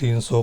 300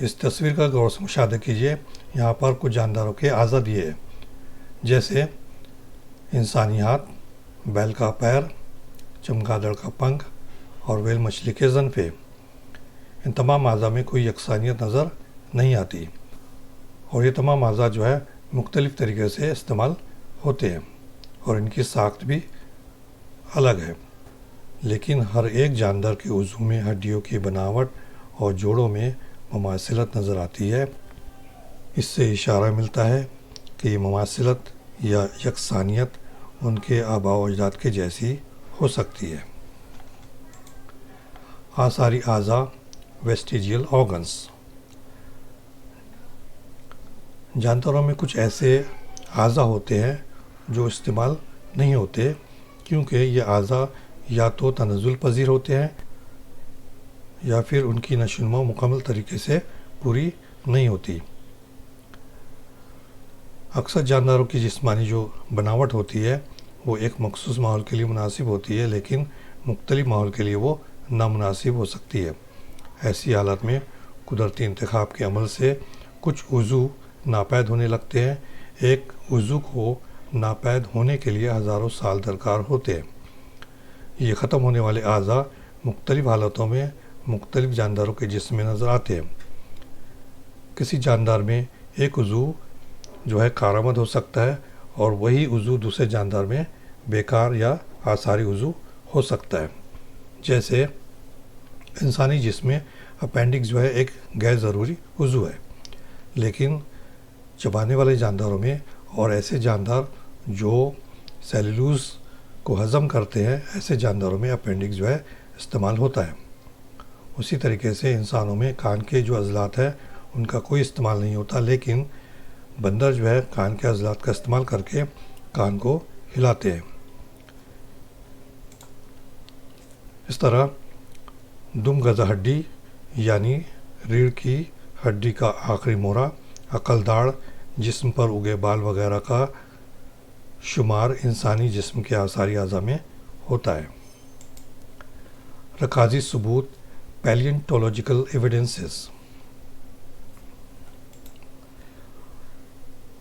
اس تصویر کا غور سے مشاہدہ کیجیے. یہاں پر کچھ جانداروں کے اعضاء دیے ہیں، جیسے انسانی ہاتھ، بیل کا پیر، چمگادڑ کا پنکھ اور ویل مچھلی کے زنفے. ان تمام اعضاء میں کوئی یکسانیت نظر نہیں آتی، اور یہ تمام اعضاء جو ہے مختلف طریقے سے استعمال ہوتے ہیں اور ان کی ساخت بھی الگ ہے، لیکن ہر ایک جاندار کے عضو میں ہڈیوں کی بناوٹ اور جوڑوں میں مماثلت نظر آتی ہے. اس سے اشارہ ملتا ہے کہ یہ مماثلت یا یکسانیت ان کے آباء و اجداد کے جیسی ہو سکتی ہے. آثاری اعضاء، ویسٹیجیل آرگنز. جانداروں میں کچھ ایسے اعضاء ہوتے ہیں جو استعمال نہیں ہوتے، کیونکہ یہ اعضاء یا تو تنزل پذیر ہوتے ہیں یا پھر ان کی نشو و نما مکمل طریقے سے پوری نہیں ہوتی. اکثر جانداروں کی جسمانی جو بناوٹ ہوتی ہے وہ ایک مخصوص ماحول کے لیے مناسب ہوتی ہے، لیکن مختلف ماحول کے لیے وہ نامناسب ہو سکتی ہے. ایسی حالات میں قدرتی انتخاب کے عمل سے کچھ عضو ناپید ہونے لگتے ہیں. ایک عضو کو ناپید ہونے کے لیے ہزاروں سال درکار ہوتے ہیں. یہ ختم ہونے والے اعضاء مختلف حالتوں میں مختلف جانداروں کے جسم میں نظر آتے ہیں. کسی جاندار میں ایک عضو جو ہے کارآمد ہو سکتا ہے اور وہی عضو دوسرے جاندار میں بیکار یا آثاری عضو ہو سکتا ہے. جیسے انسانی جسم میں اپینڈکس جو ہے ایک غیر ضروری عضو ہے، لیکن چبانے والے جانداروں میں اور ایسے جاندار جو سیلولوز کو ہضم کرتے ہیں، ایسے جانداروں میں اپینڈکس جو ہے استعمال ہوتا ہے. اسی طریقے سے انسانوں میں کان کے جو عضلات ہیں ان کا کوئی استعمال نہیں ہوتا، لیکن بندر جو ہے کان کے عضلات کا استعمال کر کے کان کو ہلاتے ہیں. اس طرح دم غزہ ہڈی یعنی ریڑھ کی ہڈی کا آخری مورا، عقل داڑھ، جسم پر اگے بال وغیرہ کا شمار انسانی جسم کے آثاری اعضاء میں ہوتا ہے. رکازی ثبوت، پیلینٹولوجیکل ایویڈنسز.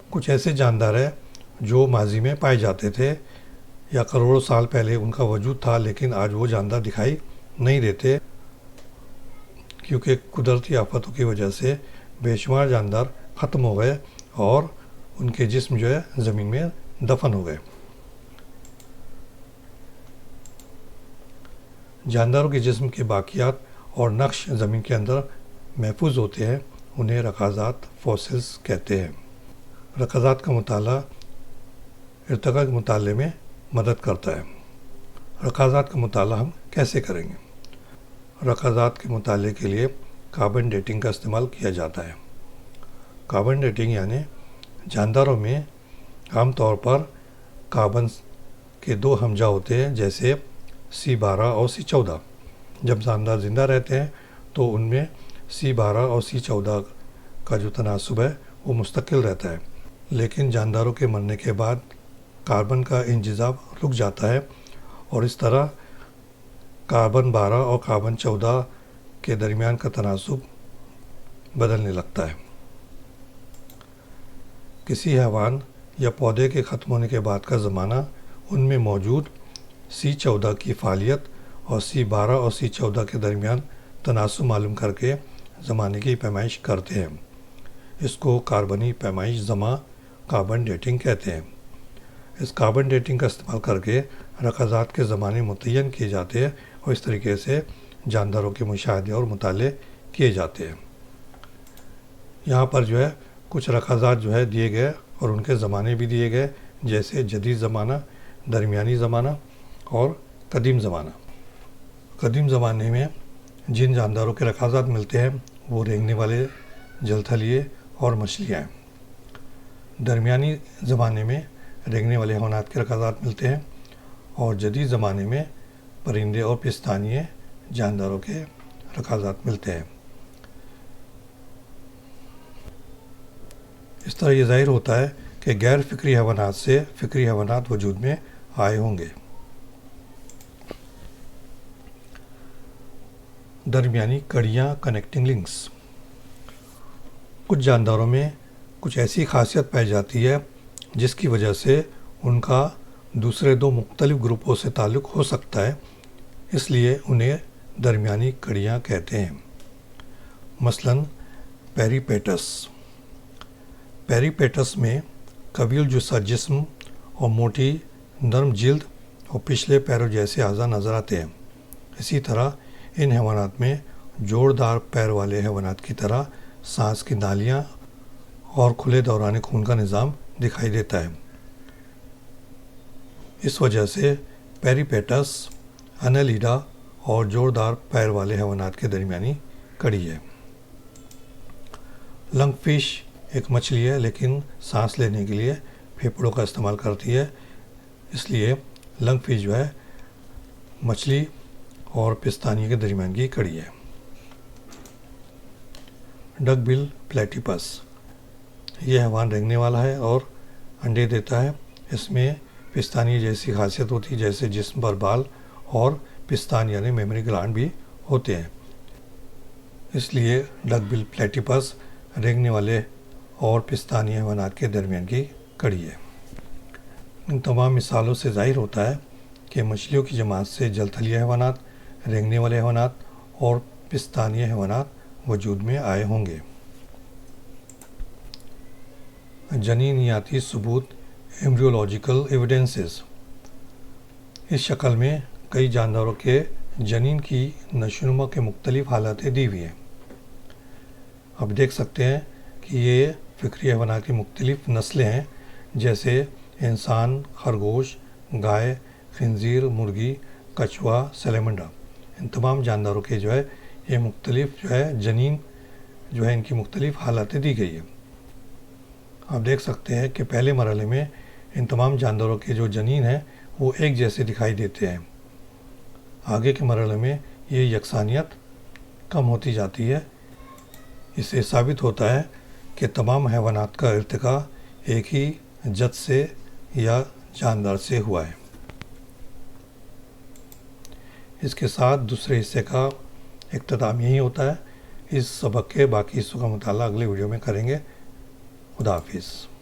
کچھ ایسے جاندار ہیں جو ماضی میں پائے جاتے تھے یا کروڑوں سال پہلے ان کا وجود تھا، لیکن آج وہ جاندار دکھائی نہیں دیتے، کیونکہ قدرتی آفتوں کی وجہ سے بے شمار جاندار ختم ہو گئے اور ان کے جسم جو ہے زمین میں دفن ہو گئے. جانداروں کے جسم کے باقیات اور نقش زمین کے اندر محفوظ ہوتے ہیں، انہیں رکازات فوسلز کہتے ہیں. رکازات کا مطالعہ ارتقاء کے مطالعے میں مدد کرتا ہے. رکازات کا مطالعہ ہم کیسے کریں گے؟ رکازات کے مطالعے کے لیے کاربن ڈیٹنگ کا استعمال کیا جاتا ہے. کاربن ڈیٹنگ یعنی جانداروں میں عام طور پر کاربن کے دو ہمجا ہوتے ہیں، جیسے C12 اور C14. جب جاندار زندہ رہتے ہیں تو ان میں C12 اور C14 کا جو تناسب ہے وہ مستقل رہتا ہے، لیکن جانداروں کے مرنے کے بعد کاربن کا انجذاب رک جاتا ہے اور اس طرح کاربن 12 اور کاربن 14 کے درمیان کا تناسب بدلنے لگتا ہے. کسی حیوان یا پودے کے ختم ہونے کے بعد کا زمانہ ان میں موجود C14 کی فعالیت اور C12 اور C14 کے درمیان تناسب معلوم کر کے زمانے کی پیمائش کرتے ہیں. اس کو کاربنی پیمائش زماں کاربن ڈیٹنگ کہتے ہیں. اس کاربن ڈیٹنگ کا استعمال کر کے رکازات کے زمانے متعین کیے جاتے ہیں اور اس طریقے سے جانداروں کے مشاہدے اور مطالعے کیے جاتے ہیں. یہاں پر جو ہے کچھ رکازات جو ہے دیے گئے اور ان کے زمانے بھی دیے گئے، جیسے جدید زمانہ، درمیانی زمانہ اور قدیم زمانہ. قدیم زمانے میں جن جانداروں کے رکازات ملتے ہیں وہ رینگنے والے جل تھلیے اور مچھلیاں ہیں. درمیانی زمانے میں رینگنے والے حیوانات کے رکازات ملتے ہیں اور جدید زمانے میں پرندے اور پستانیے جانداروں کے رکازات ملتے ہیں. اس طرح یہ ظاہر ہوتا ہے کہ غیر فکری حیوانات سے فکری حیوانات وجود میں آئے ہوں گے. درمیانی کڑیاں، کنیکٹنگ لنکس. کچھ جانداروں میں کچھ ایسی خاصیت پائی جاتی ہے جس کی وجہ سے ان کا دوسرے دو مختلف گروپوں سے تعلق ہو سکتا ہے، اس لیے انہیں درمیانی کڑیاں کہتے ہیں۔ مثلاً پیریپیٹس۔ پیریپیٹس میں طویل جثہ جسم اور موٹی نرم جلد اور پچھلے پیروں جیسے اعضاء نظر آتے ہیں۔ اسی طرح ان حیوانات میں جوڑدار پیر والے حیوانات کی طرح سانس کی نالیاں اور کھلے دوران خون کا نظام دکھائی دیتا ہے۔ اس وجہ سے پیریپیٹس انیلیڈا اور جوڑدار پیر والے حیوانات کے درمیانی کڑی ہے۔ لنگ فش ایک مچھلی ہے لیکن سانس لینے کے لیے پھیپھڑوں کا استعمال کرتی ہے، اس لیے لنگ فش جو ہے مچھلی اور پستانیے کے درمیان کی کڑی ہے۔ ڈک بل پلیٹیپس، یہ حیوان رینگنے والا ہے اور انڈے دیتا ہے۔ اس میں پستانیے جیسی خاصیت ہوتی ہے، جیسے جسم پر بال اور پستان یعنی میمری گلانڈ بھی ہوتے ہیں، اس لیے ڈک بل پلیٹیپس رینگنے والے اور پستانی حیوانات کے درمیان کی کڑی ہے۔ ان تمام مثالوں سے ظاہر ہوتا ہے کہ مچھلیوں کی جماعت سے جل تھلی حیوانات، رینگنے والے حیوانات اور پستانی حیوانات وجود میں آئے ہوں گے۔ جنینیاتی ثبوت ایمبریولوجیکل ایویڈنسز۔ اس شکل میں کئی جانداروں کے جنین کی نشوونما کے مختلف حالاتیں دی ہوئی ہیں۔ آپ دیکھ سکتے ہیں کہ یہ فکری حیوانات کی مختلف نسلیں ہیں، جیسے انسان، خرگوش، گائے، خنزیر، مرغی، کچھوا، سیلمنڈا۔ ان تمام جانداروں کے یہ مختلف جنین ان کی مختلف حالاتیں دی گئی ہیں۔ آپ دیکھ سکتے ہیں کہ پہلے مرحلے میں ان تمام جانداروں کے جو جنین ہیں وہ ایک جیسے دکھائی دیتے ہیں۔ آگے کے مرحلے میں یہ یکسانیت کم ہوتی جاتی ہے۔ اس سے ثابت ہوتا ہے کہ تمام حیوانات کا ارتقاء ایک ہی جد سے یا جاندار سے ہوا ہے۔ اس کے ساتھ دوسرے حصے کا اختتام یہی ہوتا ہے۔ اس سبق کے باقی حصوں کا مطالعہ اگلے ویڈیو میں کریں گے۔ خدا حافظ۔